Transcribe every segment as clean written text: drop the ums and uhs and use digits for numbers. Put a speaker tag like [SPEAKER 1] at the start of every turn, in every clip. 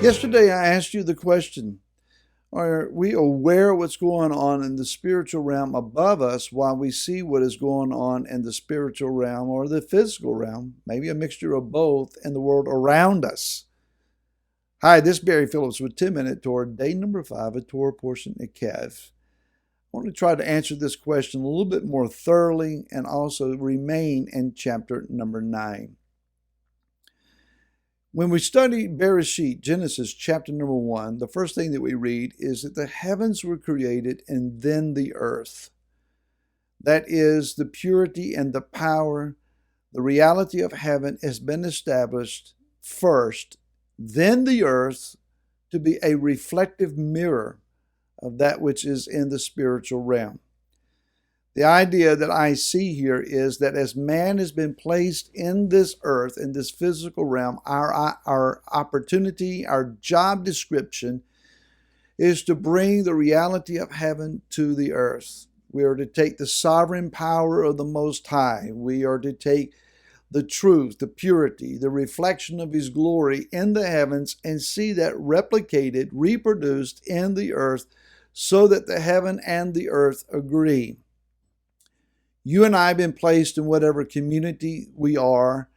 [SPEAKER 1] Yesterday, I asked you the question, are we aware of what's going on in the spiritual realm above us while we see what is going on in the spiritual realm or the physical realm, maybe a mixture of both, in the world around us? Hi, this is Barry Phillips with 10-Minute Torah, day number 5 of Torah portion Eikev. I want to try to answer this question a little bit more thoroughly and also remain in chapter number 9. When we study Bereshit, Genesis chapter number 1, the first thing that we read is that the heavens were created and then the earth. That is, the purity and the power, the reality of heaven has been established first, then the earth to be a reflective mirror of that which is in the spiritual realm. The idea that I see here is that as man has been placed in this earth, in this physical realm, our opportunity, our job description is to bring the reality of heaven to the earth. We are to take the sovereign power of the Most High. We are to take the truth, the purity, the reflection of His glory in the heavens and see that replicated, reproduced in the earth so that the heaven and the earth agree. You and I have been placed in whatever community we are,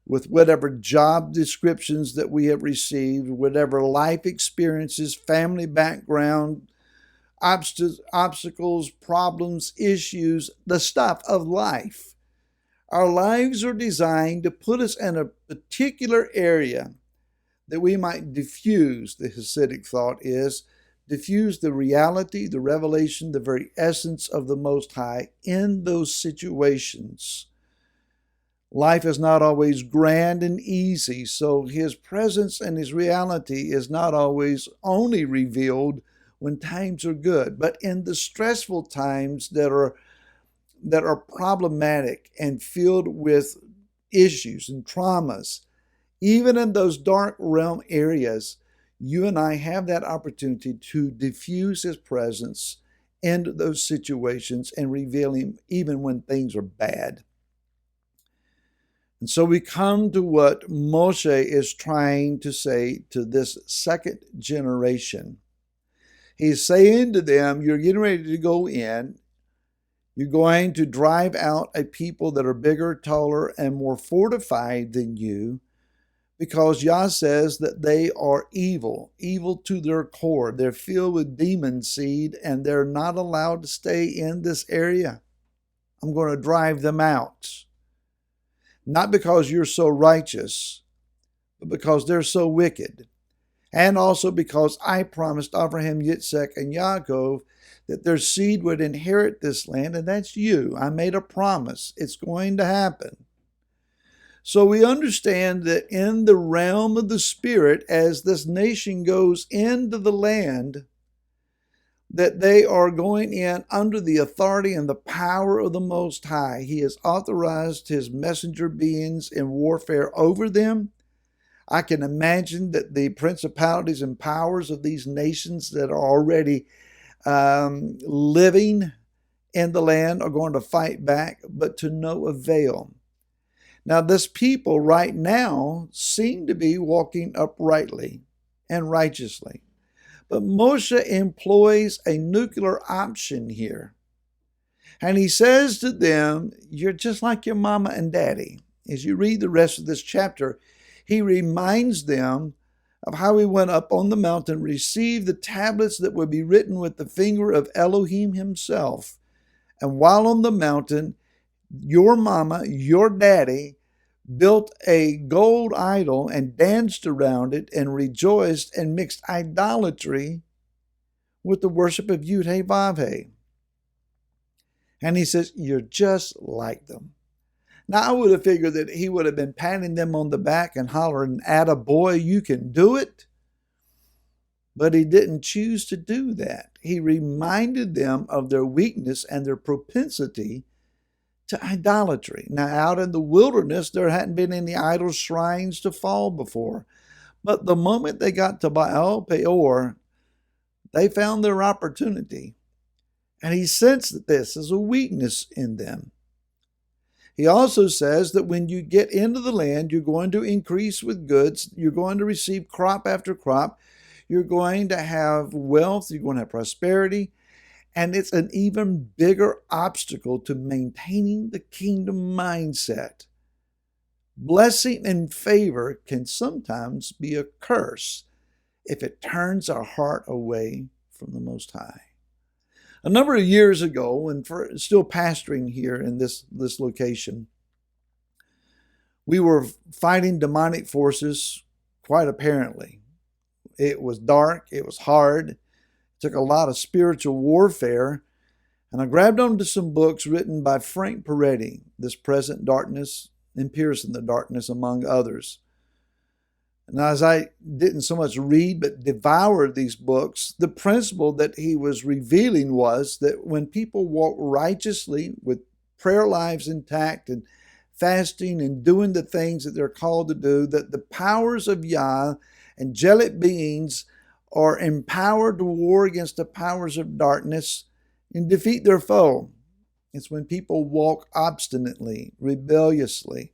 [SPEAKER 1] with whatever job descriptions that we have received, whatever life experiences, family background, obstacles, problems, issues, the stuff of life. Our lives are designed to put us in a particular area that we might diffuse, the Hasidic thought is, diffuse the reality, the revelation, the very essence of the Most High in those situations. Life is not always grand and easy, so His presence and His reality is not always only revealed when times are good, but in the stressful times that are problematic and filled with issues and traumas. Even in those dark realm areas, you and I have that opportunity to diffuse His presence into those situations and reveal Him even when things are bad. And so we come to what Moshe is trying to say to this second generation. He's saying to them, you're getting ready to go in. You're going to drive out a people that are bigger, taller, and more fortified than you, because Yah says that they are evil to their core. They're filled with demon seed, and they're not allowed to stay in this area. I'm going to drive them out. Not because you're so righteous, but because they're so wicked. And also because I promised Abraham, Yitzhak, and Yaakov that their seed would inherit this land, and that's you. I made a promise. It's going to happen. So we understand that in the realm of the Spirit, as this nation goes into the land, that they are going in under the authority and the power of the Most High. He has authorized His messenger beings in warfare over them. I can imagine that the principalities and powers of these nations that are already living in the land are going to fight back, but to no avail. Now, this people right now seem to be walking uprightly and righteously. But Moshe employs a nuclear option here. And he says to them, you're just like your mama and daddy. As you read the rest of this chapter, he reminds them of how he went up on the mountain, received the tablets that would be written with the finger of Elohim himself. And while on the mountain, your mama, your daddy, built a gold idol and danced around it and rejoiced and mixed idolatry with the worship of Yud-Heh-Vav-Heh. And he says, you're just like them. Now, I would have figured that he would have been patting them on the back and hollering, "Atta boy, you can do it." But he didn't choose to do that. He reminded them of their weakness and their propensity to idolatry. Now, out in the wilderness, there hadn't been any idol shrines to fall before. But the moment they got to Baal Peor, they found their opportunity. And he sensed that this is a weakness in them. He also says that when you get into the land, you're going to increase with goods. You're going to receive crop after crop. You're going to have wealth. You're going to have prosperity. And it's an even bigger obstacle to maintaining the kingdom mindset. Blessing and favor can sometimes be a curse if it turns our heart away from the Most High. A number of years ago, and still pastoring here in this location, we were fighting demonic forces quite apparently. It was dark, it was hard, it took a lot of spiritual warfare, and I grabbed onto some books written by Frank Peretti, This Present Darkness and Piercing the Darkness, among others. And as I didn't so much read but devour these books, the principle that he was revealing was that when people walk righteously with prayer lives intact and fasting and doing the things that they're called to do, that the powers of Yah, angelic beings, are empowered to war against the powers of darkness and defeat their foe. It's when people walk obstinately, rebelliously,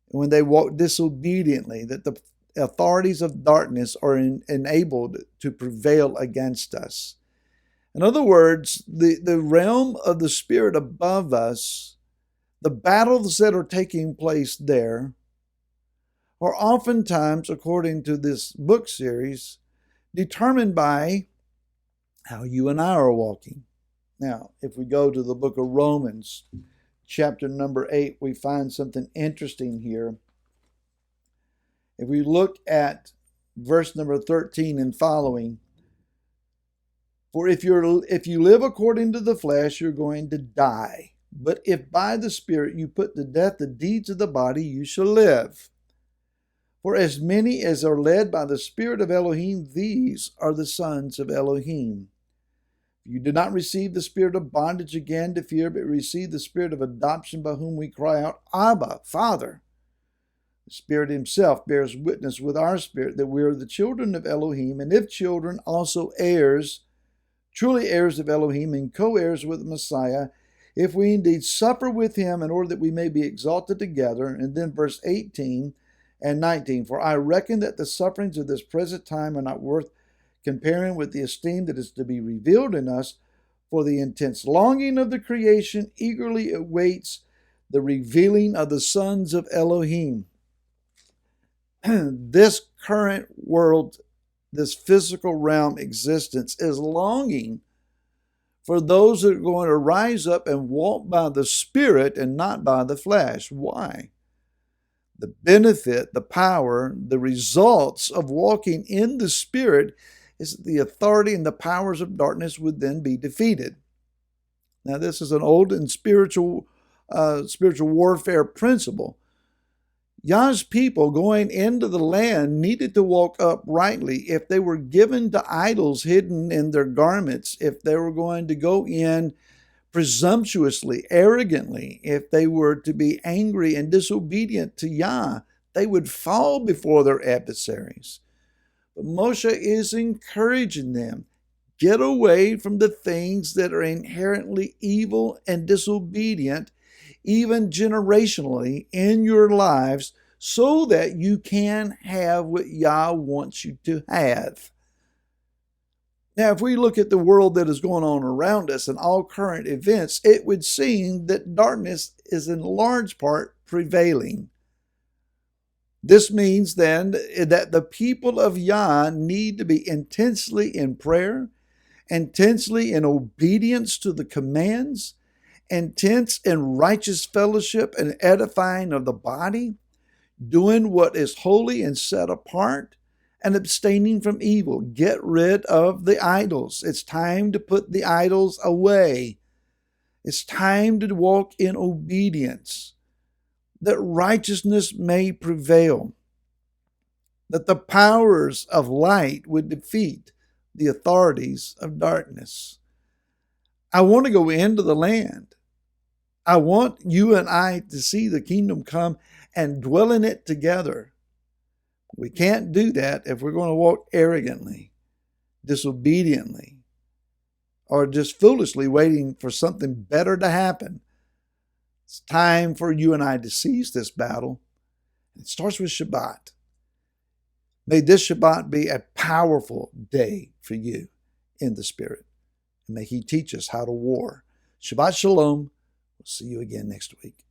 [SPEAKER 1] when they walk disobediently, that the authorities of darkness are enabled to prevail against us. In other words, the realm of the spirit above us, the battles that are taking place there, are oftentimes, according to this book series, determined by how you and I are walking. Now, if we go to the book of Romans, chapter number 8, we find something interesting here. If we look at verse number 13 and following, for if you live according to the flesh, you're going to die. But if by the Spirit you put to death the deeds of the body, you shall live. For as many as are led by the Spirit of Elohim, these are the sons of Elohim. You did not receive the spirit of bondage again to fear, but received the spirit of adoption, by whom we cry out, Abba, Father. The Spirit himself bears witness with our spirit that we are the children of Elohim, and if children, also heirs, truly heirs of Elohim, and co-heirs with the Messiah, if we indeed suffer with him, in order that we may be exalted together. And then verse 18 and 19, for I reckon that the sufferings of this present time are not worth comparing with the esteem that is to be revealed in us, for the intense longing of the creation eagerly awaits the revealing of the sons of Elohim. This current world, this physical realm existence, is longing for those that are going to rise up and walk by the Spirit and not by the flesh. Why? The benefit, the power, the results of walking in the Spirit is that the authority and the powers of darkness would then be defeated. Now, this is an old and spiritual warfare principle. Yah's people going into the land needed to walk uprightly. If they were given to idols hidden in their garments, if they were going to go in presumptuously, arrogantly, if they were to be angry and disobedient to Yah, they would fall before their adversaries. But Moshe is encouraging them, get away from the things that are inherently evil and disobedient, even generationally in your lives, so that you can have what Yah wants you to have. Now, if we look at the world that is going on around us and all current events, it would seem that darkness is in large part prevailing. This means then that the people of Yah need to be intensely in prayer, intensely in obedience to the commands, intense in righteous fellowship and edifying of the body, doing what is holy and set apart, and abstaining from evil. Get rid of the idols. It's time to put the idols away. It's time to walk in obedience, that righteousness may prevail, that the powers of light would defeat the authorities of darkness. I want to go into the land. I want you and I to see the kingdom come and dwell in it together. We can't do that if we're going to walk arrogantly, disobediently, or just foolishly waiting for something better to happen. It's time for you and I to seize this battle. It starts with Shabbat. May this Shabbat be a powerful day for you in the Spirit. And may He teach us how to war. Shabbat Shalom. We'll see you again next week.